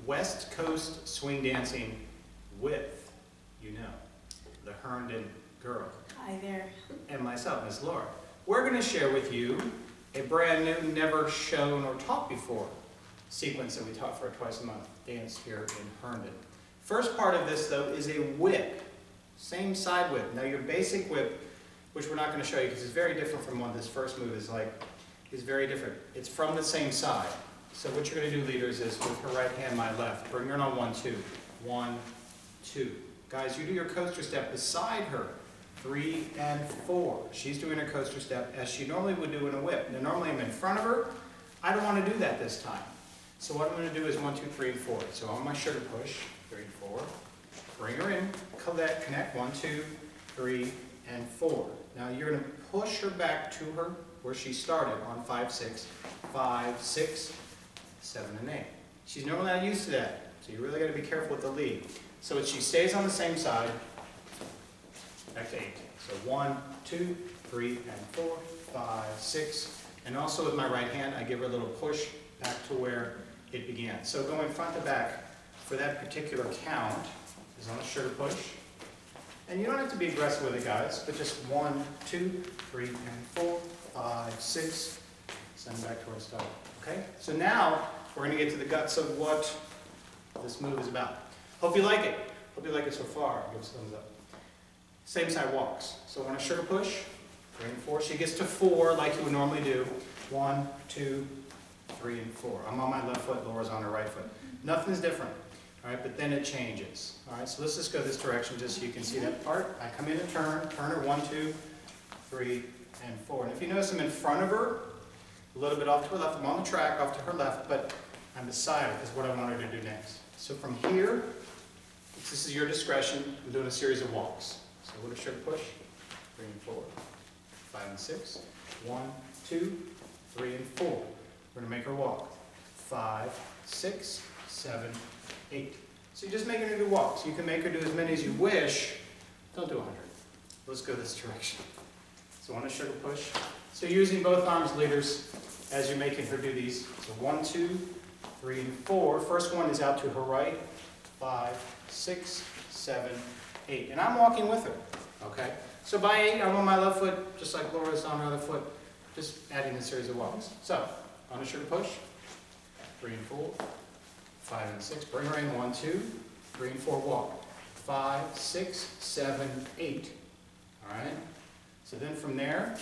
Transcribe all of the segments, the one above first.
West Coast swing dancing with, you know, the Herndon girl. Hi there. And myself, Miss Laura. We're going to share with you a brand new, never shown or taught before sequence that we taught for a twice a month dance here in Herndon. First part of this, though, is a whip. Same side whip. Now your basic whip, which we're not going to show you because it's very different from what this first move is like, is very different. It's from the same side. So what you're going to do, leaders, is with her right hand, my left, bring her on 1, 2. 1, 2. Guys, you do your coaster step beside her. 3 and 4. She's doing her coaster step as she normally would do in a whip. Now normally I'm in front of her. I don't want to do that this time. So what I'm going to do is 1, 2, 3, and 4. So on my sugar push, 3 and 4. Bring her in, connect, 1, 2, 3, and 4. Now you're going to push her back to her where she started on 5, 6, 5, 6, 7, and 8. She's normally not used to that, so you really got to be careful with the lead. So she stays on the same side, back to 8. So 1, 2, 3, and 4, 5, 6, and also with my right hand, I give her a little push back to where it began. So going front to back for that particular count is on a sugar push. And you don't have to be aggressive with it, guys, but just 1, 2, 3, and 4, 5, 6, send back to where it started. Okay? So now we're going to get to the guts of what this move is about. Hope you like it. Hope you like it so far. Give us a thumbs up. Same side walks. So on a sugar push, 3 and 4. She gets to 4 like you would normally do. 1, 2, 3, and 4. I'm on my left foot, Laura's on her right foot. Nothing's different. All right, but then it changes. All right, so let's just go this direction just so you can see that part. I come in and turn her 1, 2, 3, and 4. And if you notice I'm in front of her, a little bit off to her left. I'm on the track off to her left, but I'm beside her because what I want her to do next. So from here, this is your discretion. I'm doing a series of walks. So what a sugar push, 3 and 4, 5 and 6, 1, 2, 3, and 4. We're going to make her walk. 5, 6, 7, 8. So you're just making her do walks. You can make her do as many as you wish. Don't do 100. Let's go this direction. So on a sugar push. So using both arms, leaders, as you're making her do these. So 1, 2, 3, and 4. First one is out to her right. 5, 6, 7, 8. And I'm walking with her. Okay? So by 8, I'm on my left foot, just like Laura's on her other foot. Just adding a series of walks. So, on a sugar push. 3 and 4. 5 and 6. Bring her in. 1, 2, 3, and 4. Walk. 5, 6, 7, 8. All right? So then from there,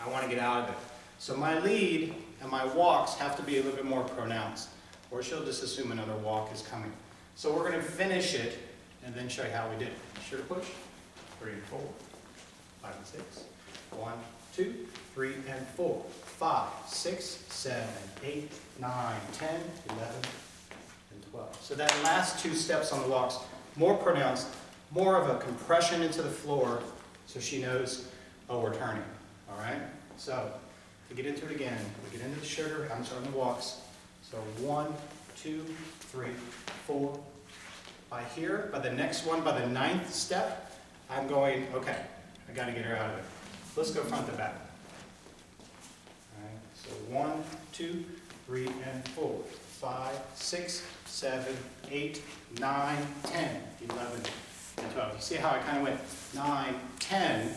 I want to get out of it. So my lead and my walks have to be a little bit more pronounced, or she'll just assume another walk is coming. So we're going to finish it and then show you how we did it. Sugar push. 3 and 4. 5 and 6. 1, 2, 3, and 4. 5, 6, 7, 8, 9, 10, 11, and 12. So that last 2 steps on the walks, more pronounced, more of a compression into the floor so she knows, oh, we're turning. All right? So to get into it again, we get into the sugar, I'm starting the walks. So 1, 2, 3, 4. By here, by the next one, by the 9th step, I'm going, okay, I got to get her out of it. Let's go front to back. All right, so 1, 2, 3, and 4, 5, 6, 7, 8, 9, 10, 11, and 12. You see how I kind of went 9, 10,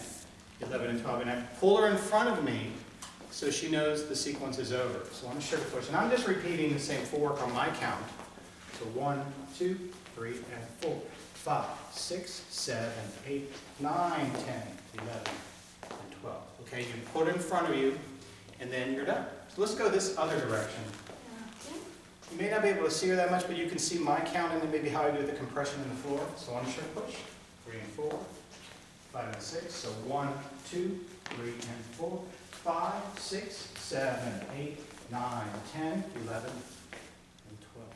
11, and 12, and I pull her in front of me so she knows the sequence is over. So on a sugar push, and I'm just repeating the same 4 on my count. So 1, 2, 3, and 4, 5, 6, 7, 8, 9, 10, 11, and 12. Okay, you put in front of you, and then you're done. So let's go this other direction. You may not be able to see her that much, but you can see my count and then maybe how I do the compression in the floor. So on a sugar push, 3 and 4, 5 and 6. So 1, 2, 3, and 4, 5, 6, 7, 8, 9, 10, 11, and 12.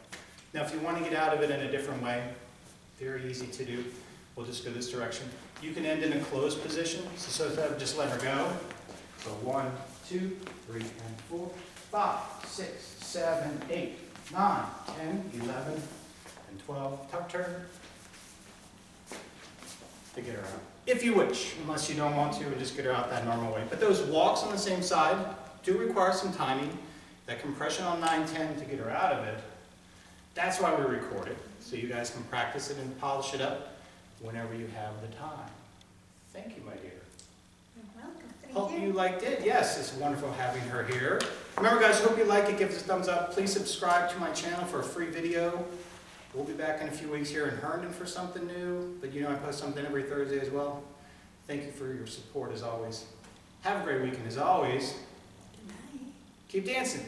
Now if you want to get out of it in a different way, very easy to do. We'll just go this direction. You can end in a closed position, so instead of just let her go. So 1, 2, 3, and 4, 5, 6, 7, 8, 9, 10, 11, and 12. Tuck turn to get her out. If you wish, unless you don't want to, and just get her out that normal way. But those walks on the same side do require some timing. That compression on 9, 10 to get her out of it, That's why we record it, so you guys can practice it and polish it up whenever you have the time. Thank you, my dear. You're welcome. Thank Hope you. you liked it. Yes, it's wonderful having her here. Remember, guys, hope you like it. Give us a thumbs up. Please subscribe to my channel for a free video. We'll be back in a few weeks here in Herndon for something new, but you know I post something every Thursday as well. Thank you for your support as always. Have a great weekend as always. Good night. Keep dancing.